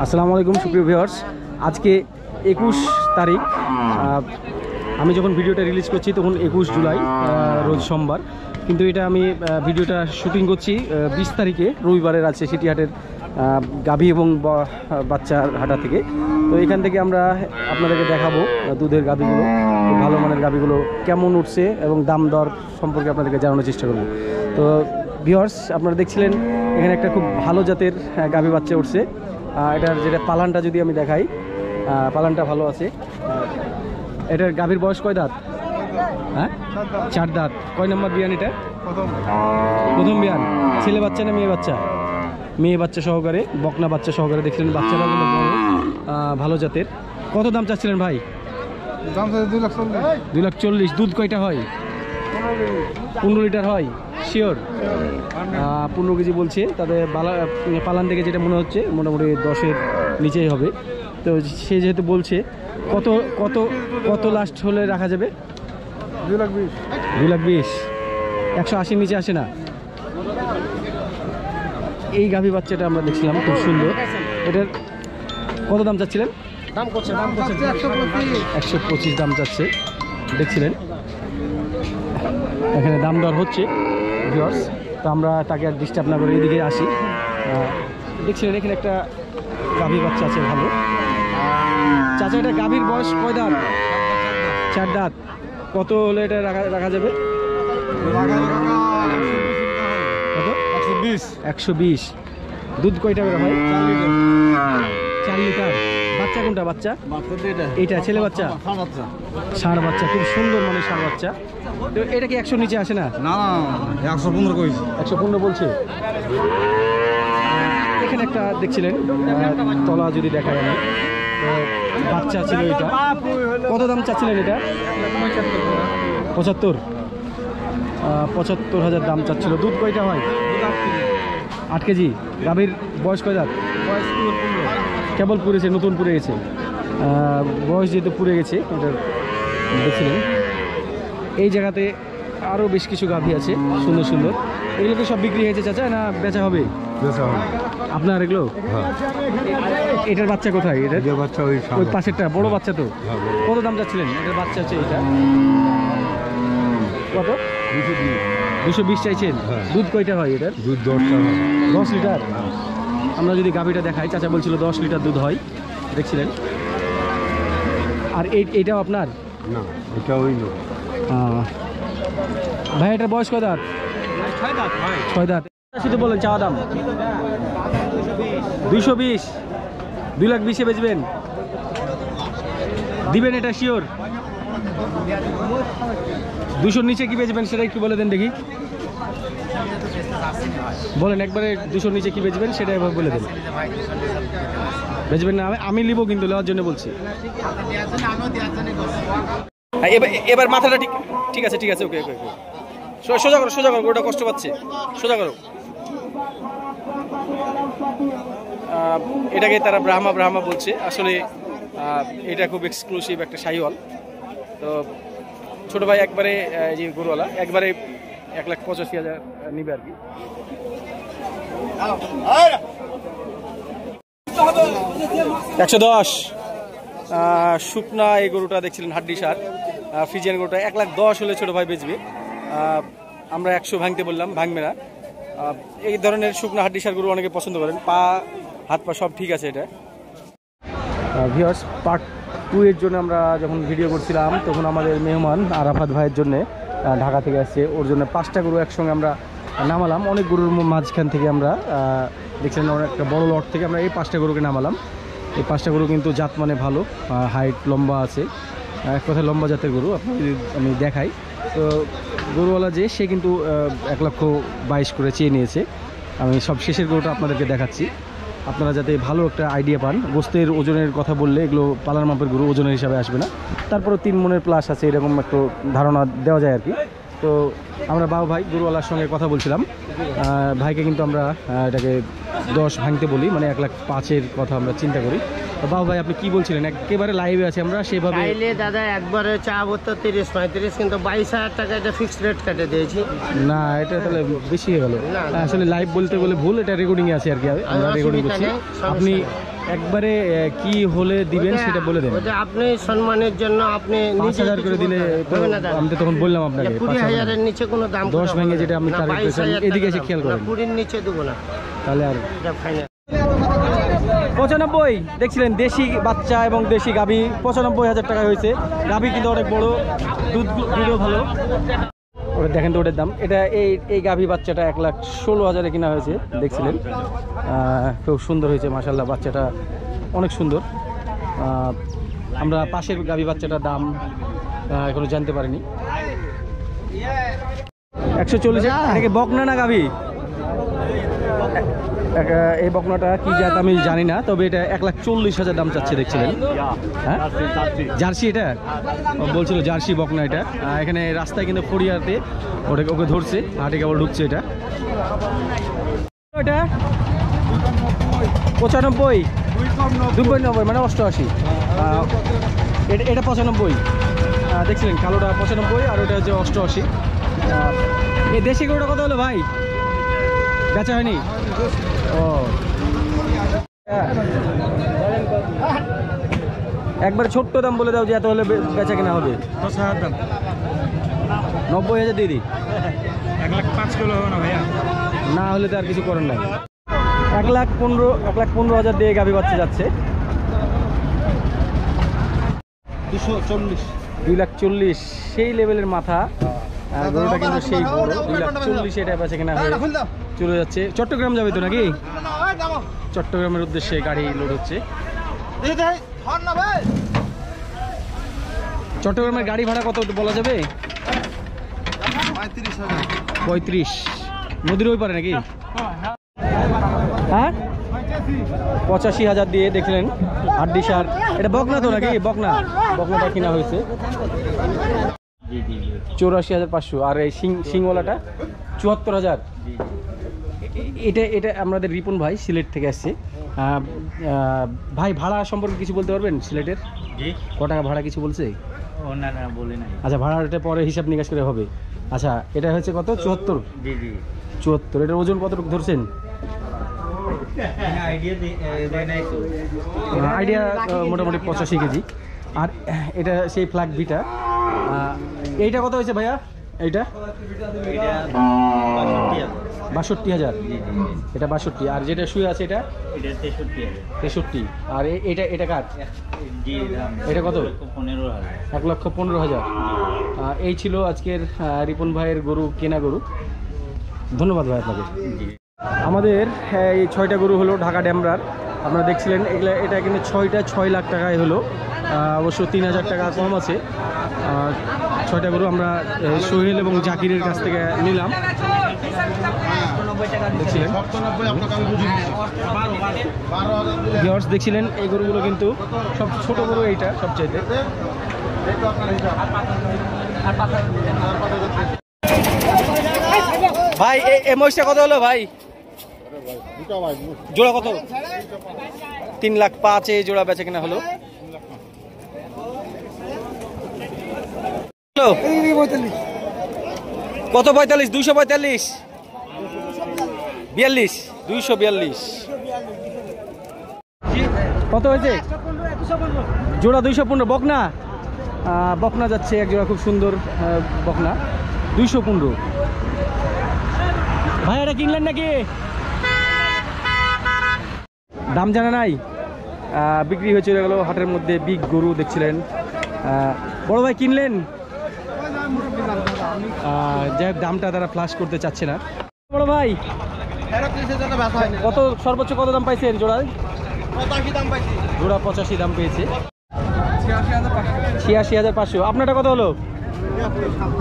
আসসালামু আলাইকুম সুপ্রিয় ভিউয়ার্স, আজকে 21 তারিখ। আমি যখন ভিডিওটা রিলিজ করছি তখন 21 জুলাই রোজ সোমবার, কিন্তু এটা আমি ভিডিওটা শুটিং করছি 20 তারিখে রবিবারের আছে সিটিহাটের গাভী এবং বাচ্চার হাটা থেকে। তো এখান থেকে আমরা আপনাদেরকে দেখাবো দুধের গাভীগুলো, ভালো মানের গাভীগুলো কেমন উঠছে এবং দাম দর সম্পর্কে আপনাদেরকে জানানোর চেষ্টা করব। তো ভিউয়ার্স, আপনারা দেখছিলেন এখানে একটা খুব ভালো জাতের গাভী বাচ্চা উঠছে। এটার যেটা পালানটা যদি আমি দেখাই, পালানটা ভালো আছে। এটার গাভীর বয়স কয় দাঁত? হ্যাঁ, 4 দাঁত। কয় নম্বর বিয়ান এটা? প্রথম বিয়ান। ছেলে বাচ্চা না মেয়ে বাচ্চা? মেয়ে বাচ্চা সহকারে, বকনা বাচ্চা সহকারে। দেখছিলেন বাচ্চাটা কিন্তু বড়, ভালো জাতের। কত দাম চাচ্ছিলেন ভাই? দাম 2,40,000। দুধ কয়টা হয়? 15 লিটার হয় শিওর? 15 কেজি বলছে। তাদের পালান থেকে যেটা মনে হচ্ছে মোটামুটি 10-এর নিচেই হবে। তো সে যেহেতু বলছে, কত কত কত লাস্ট হলে রাখা যাবে? 2,20,000। 2,20,000। 180 নিচে আসে না? এই গাভী বাচ্চাটা আমরা দেখছিলাম, খুব সুন্দর। এটার কত দাম চাচ্ছিলেন? দাম করছে 125 দাম চাচ্ছে, দেখছিলেন। এখানে দাম দর হচ্ছে ভিউয়ার্স। তো আমরা তাকে আর ডিস্টার্ব না করে এদিকে আসি। দেখছিলেন এখানে একটা গাভী বাচ্চা আছে ভালো। চাচা, এটা গাভীর বয়স কয় দাঁত? 4 দাঁত। কত হলে এটা রাখা যাবে? কত? 120। দুধ কয়টা করে হয়? 4 লিটার। বাচ্চা কোনটা? বাচ্চা এইটা ছেলে বাচ্চা? ষাঁড় বাচ্চা, খুব সুন্দর মানে ষাঁড় বাচ্চা। তো এটা কি 100 নিচে আসে না? না, 115 কইছি। 115 বলছে। এখানে একটা দেখছিলেন তলা যদি দেখায় আমি, বাচ্চা ছিল এটা। কত দাম চাচ্ছিলেন এটা? 75,000 দাম চাচ্ছিল। দুধ কয়টা হয়? 8 কেজি। গাভীর বয়স কয় দাঁত? কেবল পুড়েছে, নতুন পুড়ে গেছে। বয়স যেহেতু পুড়ে গেছে এটার, দেখছিলেন। এই জায়গাতে আরও বেশ কিছু গাভী আছে সুন্দর সুন্দর। এগুলো কি সব বিক্রি হয়েছে চাচা, না বেচা হবে? আপনার এগুলো? এটার বাচ্চা কোথায়? এটার বাচ্চা ওই পাশেরটা বড় বাচ্চা। তো কত দাম চাচ্ছিলেন? এটার বাচ্চা হচ্ছে এটা। কত? 220 চাইছেন। দুধ কয়টা হয় এটার? দুধ 10 লিটার। আমরা যদি গাভীটা দেখাই, চাচা বলছিল 10 লিটার দুধ হয়, দেখছিলেন। আর এইটাও আপনার? না, এটা ওই না। ভাই, এটার বয়স কয় দাঁত? 6 দাঁত। শুধু বলেন চাওয়া দাম 220। 2,20,000 বেচবেন? দিবেন এটা শিওর? 200 নিচে কি বেচবেন সেটা একটু বলে দেন দেখি। বলেন একবারে, 200 নিচে কি বেচবেন সেটা এবার বলে দেন। বেচবেন না? আমি নিব কিন্তু, নেওয়ার জন্য বলছি। এবার মাথাটা ঠিক আছে, ঠিক আছে। ওকে ওকে ওকে। সোজা করো, সোজা করো, ওটা কষ্ট পাচ্ছে। সোজা করো। এটাকে তারা ব্রাহ্মা বলছে। আসলে এটা খুব এক্সক্লুসিভ একটা শাহিওয়াল। তো ছোট ভাই একবারে, যে গরুওয়ালা, একবারে 1,85,000 নিবে আর কি। 110 শুকনা এই গরুটা দেখছিলেন, হাড্ডি সার ফ্রিজিয়ান গরুটা। 1,10,000 হলে ছোট ভাই বেচবে। আমরা 100 ভাঙতে বললাম, ভাঙবে না। এই ধরনের শুকনা হাড্ডি সার গরু অনেকে পছন্দ করেন, হাত পা সব ঠিক আছে। এটা ভিউয়ার্স, পার্ট 2 এর জন্য আমরা যখন ভিডিও করছিলাম তখন আমাদের মেহমান আরাফাত ভাইয়ের জন্য ঢাকা থেকে আসছে, ওর জন্য 5টা গরু একসঙ্গে আমরা নামালাম। অনেক গরুর মাঝখান থেকে আমরা দেখছিলাম, একটা বড় লট থেকে আমরা এই 5টা গরুকে নামালাম। এই 5টা গরু কিন্তু জাত মানে ভালো, হাইট লম্বা আছে, এক কথায় লম্বা জাতের গরু। আমি দেখাই তো, গরুওয়ালা যে সে কিন্তু 1,22,000 করে চেয়ে নিয়েছে। আমি সব শেষের গরুটা আপনাদেরকে দেখাচ্ছি, আপনারা যাতে ভালো একটা আইডিয়া পান। গোস্তের ওজনের কথা বললে এগুলো পালার মাপের গরু, ওজনের হিসাবে আসবে না। তারপরেও 3 মনের প্লাস আছে, এরকম একটু ধারণা দেওয়া যায় আর কি। তো আমরা বাবু ভাই গরুওয়ালার সঙ্গে কথা বলছিলাম। ভাইকে কিন্তু আমরা এটাকে 10 ভাঙতে বলি, মানে 1,05,000 কথা আমরা চিন্তা করি। বাবু ভাই, আপনি কি বলছিলেন? একেবারে লাইভে আছে আমরা, সেভাবে দাদা একবারে চাবো তো 30-35, কিন্তু 22,000 টাকা এটা ফিক্সড রেট কেটে দিয়েছি। না, এটা তাহলে বেশি হয়ে গেল। আসলে লাইভ বলতে বলে ভুল, এটা রেকর্ডিংয়ে আছে আর কি, আমরা রেকর্ডিং করছি। আপনি একবারে কি হলে দিবেন সেটা বলে দেন। ওটা আপনি সম্মানের জন্য আপনি 5,000 করে দিলে তো আমি তো তখন বললাম আপনাকে 20,000-এর নিচে কোনো দাম 10 ভেঙে যেটা আপনি টার্গেট করেছেন এদিকে এসে খেয়াল করেন, 20-র নিচে দেবো না তাহলে আর ফাইনাল। 95 দেখছিলেন দেশি বাচ্চা এবং দেশি গাভী 95,000 টাকা হয়েছে। গাভী কিন্তু অনেক বড়, দুধও ভালো। ওটা দেখেন তো ওটার দাম, এটা এই গাভী বাচ্চাটা 1,16,000-এ কিনা হয়েছে দেখছিলেন। খুব সুন্দর হয়েছে মাশাআল্লাহ, বাচ্চাটা অনেক সুন্দর। আমরা পাশের গাভী বাচ্চাটার দাম এখনো জানতে পারিনি। 140 এটাকে বকনা না গাভী? এই বকনাটা কি জাত আমি জানি না, তবে এটা 1,40,000 দাম চাচ্ছে দেখছিলেন। হ্যাঁ জার্সি, এটা বলছিল জার্সি বকনা এটা। এখানে রাস্তায় কিন্তু ফড়িয়াতে ওকে ধরছে, হাটে কেবল ঢুকছে। এটা 95 290 মানে 88। এটা 95 দেখছিলেন, কালোটা 95 আর ওটা হচ্ছে 88। এই দেশি গরুটা কত হলো ভাই? বেচা হয়নি? ও একবারে ছোট্ট দাম বলে দাও যে এত হলে বেচা কেনা হবে। 90,000 দিয়ে দিই। 1,05,000 কিলো হবে না ভাইয়া? না হলে তো আর কিছু করার নাই। 1,15,000 দিয়ে গাভী বাচ্চা যাচ্ছে। 240 সেই লেভেলের মাথা, গরুটা কিন্তু সেই বড়। 240 এটা বেচা কেনা হয়ে চলে যাচ্ছে। চট্টগ্রাম যাবে তো নাকি? চট্টগ্রামের উদ্দেশ্যে গাড়ি লোড হচ্ছে। চট্টগ্রামের গাড়ি ভাড়া কত বলা যাবে? 35। নদীর ওই পারে নাকি? হ্যাঁ 85,000 দিয়ে দেখলেন হাড্ডি সার। এটা বকনা তো নাকি? বকনাটা কিনা হয়েছে 84,500। আর এই সিংওয়ালাটা 74,000। এটা আমাদের রিপন ভাই সিলেট থেকে আসছে। ভাই ভাড়া সম্পর্কে কিছু বলতে পারবেন? সিলেটের ক টাকা ভাড়া কিছু বলছে? না বলে নাই। আচ্ছা ভাড়াটা পরে হিসাব নিকাশ করে হবে। আচ্ছা এটা হচ্ছে কত? 74। 74। এটার ওজন কতটুকু ধরছেন? আইডিয়া মোটামুটি 85 কেজি। আর এটা সেই ফ্ল্যাগ ভিটা। এইটা কত হয়েছে ভাইয়া? এইটা 62,000। এটা 62। আর যেটা শুয়ে আছে এটা 63। আর এটা কার? এটা কত? 1,15,000। এই ছিল আজকের রিপন ভাইয়ের গরু, কেনা গরু। ধন্যবাদ ভাই আপনাকে। আমাদের এই 6টা গরু হলো ঢাকা ড্যামরার, আপনারা দেখছিলেন। এটা কিন্তু 6টা 6 লাখ টাকায় হলো। অবশ্য 3,000 টাকা কম আছে। 6টা গরু আমরা সোহেল এবং জাকিরের কাছ থেকে নিলাম। দেখছিলেন এই গরুগুলো কিন্তু সব ছোট গরু, এইটা সবচাইতে। ভাই এই মহিষটা কত হলো ভাই? জোড়া কত? 3,05,000 এই জোড়া বেচা কিনা হলো। কত? 45? 245? 42? 242 কত হয়েছে? জোড়া 215। বকনা যাচ্ছে এক জোড়া, খুব সুন্দর বকনা, 215। ভাই এটা কিনলেন নাকি? দাম জানা নাই, বিক্রি হয়ে চলে গেল হাটের মধ্যে। বিগ গরু দেখছিলেন। বড় ভাই কিনলেন? যাই দামটা তারা ফ্লাশ করতে চাচ্ছে না। বড় ভাই কত সর্বোচ্চ কত দাম পাইছে জোড়ায়? জোড়া 85 দাম পেয়েছে। 86,500। আপনারটা কত হলো?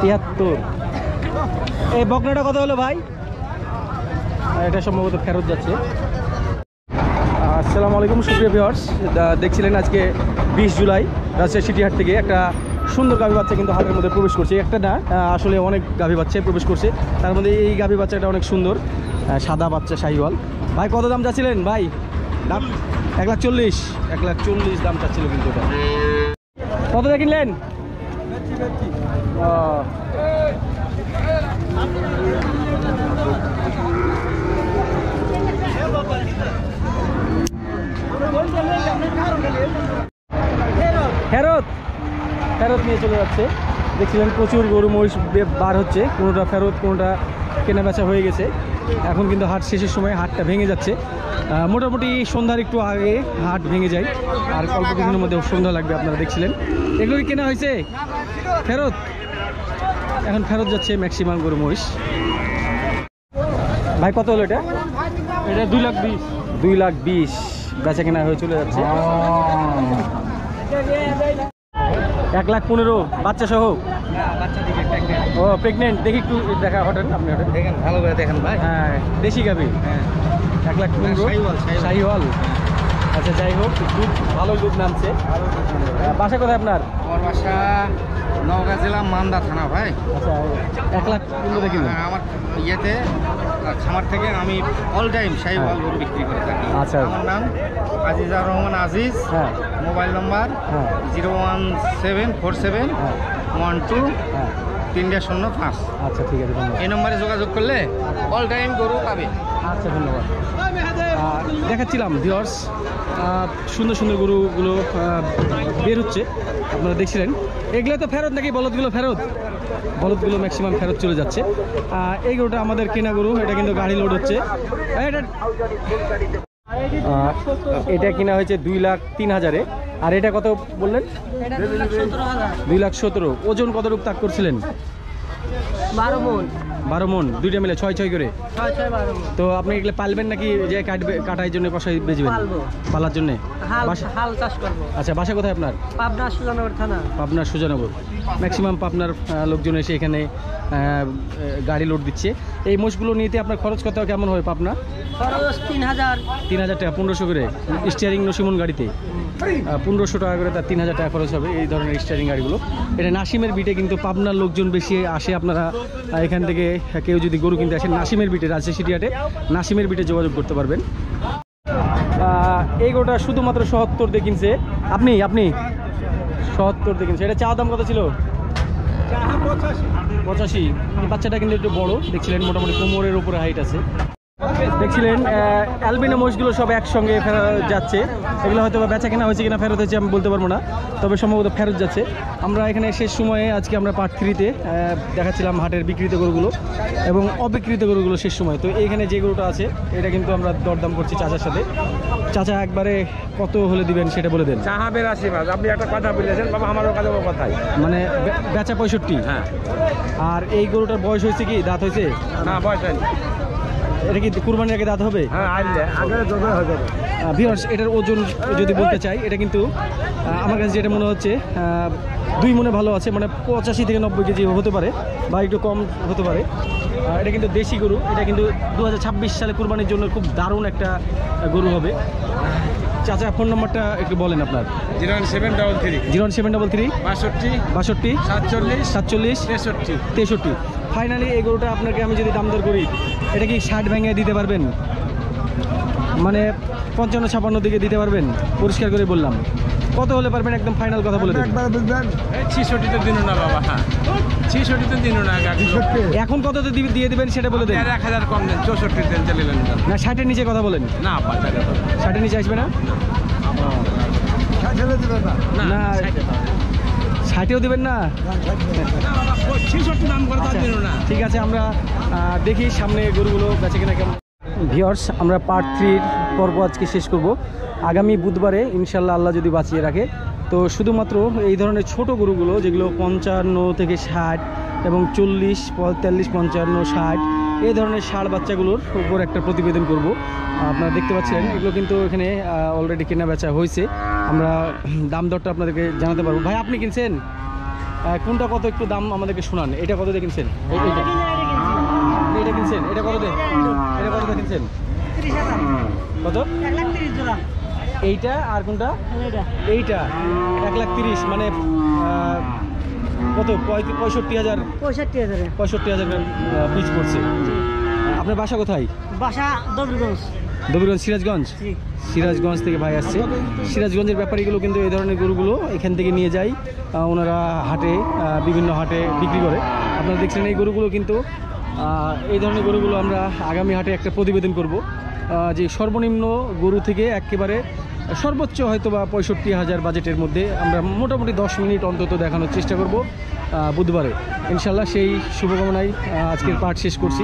73। এই বকনাটা কত হলো ভাই? এটা সম্ভবত ফেরত যাচ্ছে। আসসালামু আলাইকুম সুপ্রিয় ভিউয়ার্স, দেখছিলেন আজকে 20 জুলাই রাজশাহী সিটিহাট থেকে একটা সুন্দর গাভী বাচ্চা কিন্তু হাটের মধ্যে প্রবেশ করছে। একটা না, আসলে অনেক গাভী বাচ্চায় প্রবেশ করছে। তার মধ্যে এই গাভী বাচ্চাটা অনেক সুন্দর, সাদা বাচ্চা, শাহিওয়াল। ভাই কত দাম চাচ্ছিলেন ভাই? দাম 1,40,000 দাম চাচ্ছিল কিন্তু এটা। কত দিয়ে কিনলেন? ফেরত ফেরত নিয়ে চলে যাচ্ছে। দেখছিলেন প্রচুর গরু মহিষ বার হচ্ছে, কোনোটা ফেরত কোনোটা কেনা বেচা হয়ে গেছে। এখন কিন্তু হাট শেষের সময় হাটটা ভেঙে যাচ্ছে। মোটামুটি সন্ধ্যার একটু আগে হাট ভেঙে যায়, আর অল্প কিছুদিনের মধ্যে সন্ধ্যা লাগবে। আপনারা দেখছিলেন এগুলো কি কেনা হয়েছে ফেরত, এখন ফেরত যাচ্ছে ম্যাক্সিমাম গরু মহিষ। ভাই কত হলো এটা? এটা 2,20,000। 2,20,000 বেচা কেনা হয়ে চলে যাচ্ছে। 1,15,000 বাচ্চা সহ? ও প্রেগনেন্ট, দেখি একটু দেখা হঠাৎ আপনি হঠাৎ দেখেন ভালো করে দেখেন ভাই। হ্যাঁ দেশি গাভি। 1,15,000 শাহিওয়াল। আচ্ছা যাই হোক, দুধ ভালো দুধ নামছে। বাসা কোথায় আপনার? আমার বাসা নওগাঁ জেলা মান্দা থানা ভাই। আচ্ছা 1,15,000 কিলো। আমার ইয়েতে খামার থেকে আমি অল টাইম শাহিওয়াল গরু বিক্রি করে থাকি। আচ্ছা। আমার নাম আজিজুর রহমান আজিজ। হ্যাঁ মোবাইল নম্বর হ্যাঁ 0174712 হ্যাঁ 305। আচ্ছা ঠিক আছে, ধন্যবাদ। এই নম্বরে যোগাযোগ করলে অল টাইম গরু পাবে। আচ্ছা ধন্যবাদ। দেখাচ্ছিলাম ভিউয়ার্স, সুন্দর সুন্দর গরুগুলো বের হচ্ছে, আপনারা দেখছিলেন। এগুলো তো ফেরত নাকি? বলদগুলো ফেরত? বলদগুলো ম্যাক্সিমাম ফেরত চলে যাচ্ছে। এই গরুটা আমাদের কেনা গরু, এটা কিন্তু গাড়ি লোড হচ্ছে। এটা কিনা হয়েছে 2,03,000-এ। আর এটা কত বললেন? 2,17,000। ওজন কতটুকু তাক করছিলেন? 12 মন, দুইটা মিলে 6 করে। তো আপনি এগুলো পালবেন নাকি যে কাটার জন্য কষাই বেচবেন? পালার জন্য। হাল চাষ করবো। আচ্ছা বাসা কোথায় আপনার? পাবনা সুজানগর থানা। পাবনা সুজানগর। ম্যাক্সিমাম পাবনার লোকজন এসে এখানে গাড়ি লোড দিচ্ছে। এই মোষগুলো নিতে আপনার খরচ কত কেমন হয় পাবনা? খরচ 3,000। 3,000 টাকা, 1,500 করে স্টিয়ারিং নসিমন গাড়িতে। 1,500 টাকা করে, তার 3,000 টাকা খরচ হবে এই ধরনের স্টিয়ারিং গাড়িগুলো। এটা নাসিমের বিটে কিন্তু পাবনার লোকজন বেশি আসে। আপনারা এখান থেকে কেউ যদি গরু কিনতে আসেন নাসিমের বিটে, রাজশাহী সিটিহাটে নাসিমের বিটে যোগাযোগ করতে পারবেন। এই গরুটা শুধুমাত্র 77 দিয়ে কিনছে। আপনি 77 দিয়ে কিনছে। এটা চা দাম কত ছিল? 85। বাচ্চাটা কিন্তু একটু বড়, দেখছিলেন মোটামুটি কোমরের উপরে হাইট আছে। দেখছিলেন অ্যালবিনো মোষগুলো সব একসঙ্গে ফেরত যাচ্ছে। এগুলো হয়তো বেচা কেনা হয়েছে কিনা ফেরত হয়েছে আমি বলতে পারবো না, তবে সম্ভবত ফেরত যাচ্ছে। আমরা এখানে শেষ সময়ে আজকে আমরা পার্ট 3-তে দেখাচ্ছিলাম হাটের বিক্রিত গরুগুলো এবং অবিকৃত গরুগুলো শেষ সময়। তো এখানে যে গরুটা আছে এটা কিন্তু আমরা দরদাম করছি চাচার সাথে। চাচা একবারে কত হলে দিবেন সেটা বলে দেন। চাহাবের আশীর্বাদ। আপনি একটা কথা বলেছেন বাবা, আমারও কাছে কথাই মানে বেচা 65। হ্যাঁ। আর এই গরুটার বয়স হয়েছে কি, দাঁত হয়েছে? না বয়স হয়নি। এটা কি কুরবানির আগে দাঁত হবে? হ্যাঁ আইলে আগে জমা হয়ে যাবে। ভিউয়ার্স এটার ওজন যদি বলতে চাই, এটা কিন্তু আমার কাছে যেটা মনে হচ্ছে 2 মনে ভালো আছে, মানে 85 থেকে 90 কেজি হতে পারে বা একটু কম হতে পারে। এটা কিন্তু দেশি গরু। এটা কিন্তু 2026 সালে কুরবানির জন্য খুব দারুণ একটা গরু হবে। চাচা ফোন নম্বরটা একটু বলেন আপনার। 01733 01733 62 62 47 47 63 63। ফাইনালি এই গরুটা আপনাকে আমি যদি দাম দর করি, এটা কি 60 ভেঙে দিতে পারবেন? মানে 55-56 দিকে দিতে পারবেন? পরিষ্কার করে বললাম, কত হলে পারবেন? একদম ফাইনাল কথা বলে দেন। 66 তো দিন না বাবা। হ্যাঁ 66 তো দিন না। এখন কত দিয়ে দিবেন সেটা বলে দেন। 1000 কম দেন, 64 দেন চলিলেন না 60-এর নিচে কথা বলেন। না 60-এর নিচে আসবে না? না 60-এও দিবেন না? 66 দাম করে তার দিন না। ঠিক আছে, আমরা দেখি সামনে গরুগুলো বেচে কিনা কেমন। ভিউয়ার্স আমরা পার্ট 3-র পর্ব আজকে শেষ করব। আগামী বুধবারে ইনশাল্লাহ আল্লাহ যদি বাঁচিয়ে রাখে, তো শুধুমাত্র এই ধরনের ছোট গরুগুলো যেগুলো 55 থেকে 60 এবং 40, 43, 55, 60 এই ধরনের ষাঁড় বাচ্চাগুলোর উপর একটা প্রতিবেদন করব। আপনারা দেখতে পাচ্ছেন এগুলো কিন্তু এখানে অলরেডি কেনা বেচা হয়েছে। আমরা দাম দরটা আপনাদেরকে জানাতে পারবো। ভাই আপনি কিনছেন কোনটা কত একটু দাম আমাদেরকে শোনান। এটা কত দিয়ে কিনছেন? এটা কিনছেন? এটা কত দিয়ে? এটা কত দিয়ে কিনছেন? কত? 1,30,000 জোড়া। এইটা আর কোনটা? এইটা 1,30,000 মানে কত? 65,000 65,000 পিচ পড়ছে। আপনার বাসা কোথায়? বাসা দবিরগঞ্জ। দবিরগঞ্জ সিরাজগঞ্জ? সিরাজগঞ্জ থেকে ভাই আসছে। সিরাজগঞ্জের ব্যাপারীগুলো কিন্তু এই ধরনের গরুগুলো এখান থেকে নিয়ে যায়, ওনারা হাটে বিভিন্ন হাটে বিক্রি করে। আপনারা দেখছেন এই গরুগুলো কিন্তু এই ধরনের গরুগুলো আমরা আগামী হাটে একটা প্রতিবেদন করব, যে সর্বনিম্ন গরু থেকে একেবারে সর্বোচ্চ হয়তো বা 65,000 বাজেটের মধ্যে আমরা মোটামুটি 10 মিনিট অন্তত দেখানোর চেষ্টা করব বুধবারে ইনশাল্লাহ। সেই শুভকামনায় আজকের পাঠ শেষ করছি।